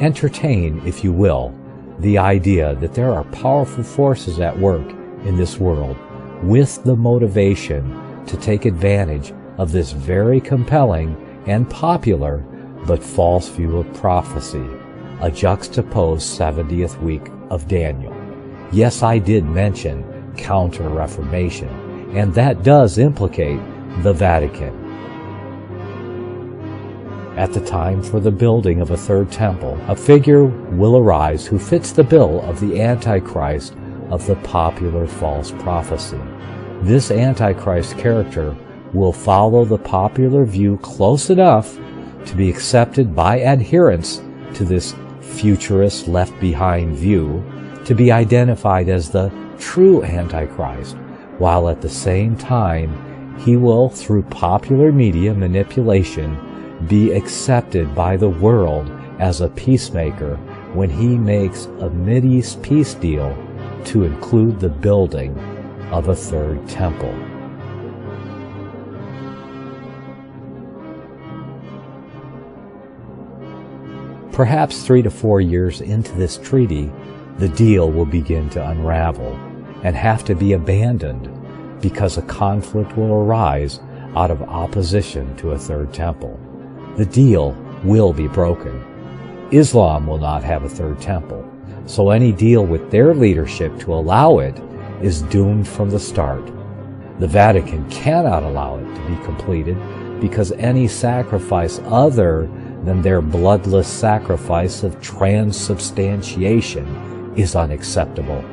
Entertain, if you will, the idea that there are powerful forces at work in this world with the motivation to take advantage of this very compelling and popular but false view of prophecy, a juxtaposed 70th week of Daniel. Yes, I did mention counter-Reformation, and that does implicate the Vatican. At the time for the building of a third temple, a figure will arise who fits the bill of the Antichrist of the popular false prophecy. This Antichrist character will follow the popular view close enough to be accepted by adherents to this futurist left-behind view, to be identified as the true Antichrist, while at the same time he will, through popular media manipulation, be accepted by the world as a peacemaker when he makes a Mideast peace deal to include the building of a third temple. Perhaps 3 to 4 years into this treaty, the deal will begin to unravel and have to be abandoned because a conflict will arise out of opposition to a third temple. The deal will be broken. Islam will not have a third temple, so any deal with their leadership to allow it is doomed from the start. The Vatican cannot allow it to be completed because any sacrifice other than their bloodless sacrifice of transubstantiation is unacceptable.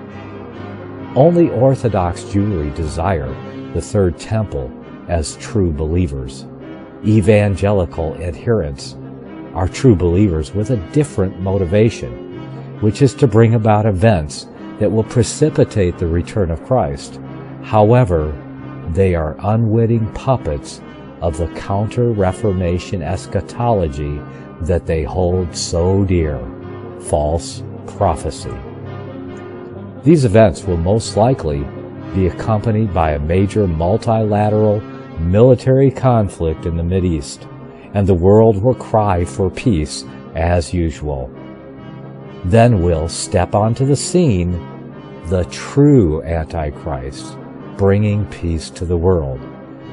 Only Orthodox Jewry desire the third temple as true believers. Evangelical adherents are true believers with a different motivation, which is to bring about events that will precipitate the return of Christ. However, they are unwitting puppets of the counter-Reformation eschatology that they hold so dear, false prophecy. These events will most likely be accompanied by a major multilateral military conflict in the Mideast, and the world will cry for peace as usual. Then will step onto the scene the true Antichrist, bringing peace to the world.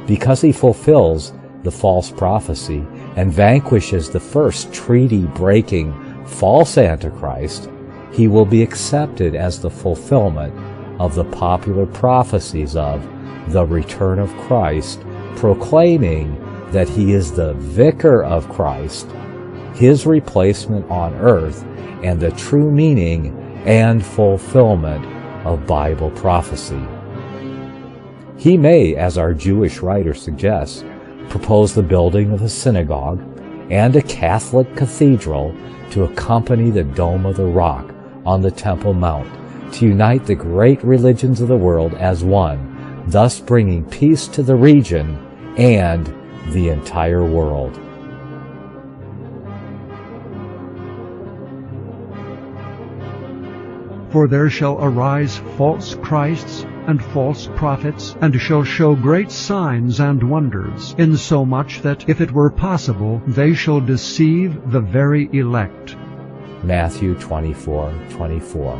Because he fulfills the false prophecy and vanquishes the first treaty-breaking false Antichrist, he will be accepted as the fulfillment of the popular prophecies of the return of Christ, proclaiming that he is the vicar of Christ, his replacement on earth, and the true meaning and fulfillment of Bible prophecy. He may, as our Jewish writer suggests, propose the building of a synagogue and a Catholic cathedral to accompany the Dome of the Rock on the Temple Mount, to unite the great religions of the world as one, thus bringing peace to the region and the entire world. For there shall arise false Christs and false prophets, and shall show great signs and wonders, insomuch that, if it were possible, they shall deceive the very elect. Matthew 24:24.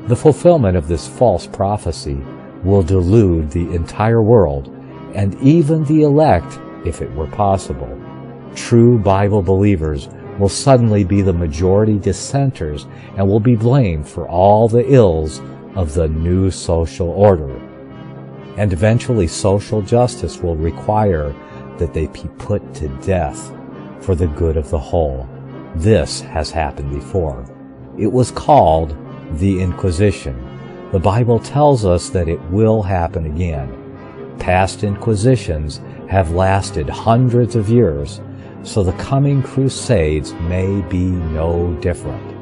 The fulfillment of this false prophecy will delude the entire world, and even the elect, if it were possible. True Bible believers will suddenly be the majority dissenters and will be blamed for all the ills of the new social order. And eventually social justice will require that they be put to death for the good of the whole. This has happened before. It was called the Inquisition. The Bible tells us that it will happen again. Past inquisitions have lasted hundreds of years, so the coming crusades may be no different.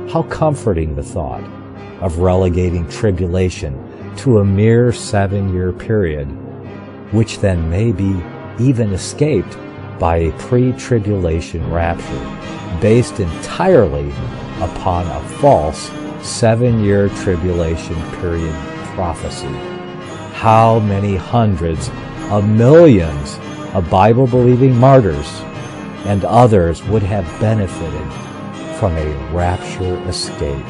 How comforting the thought of relegating tribulation to a mere 7-year period, which then may be even escaped by a pre-tribulation rapture based entirely upon a false 7-year tribulation period prophecy. How many hundreds of millions of Bible-believing martyrs and others would have benefited from a rapture escape.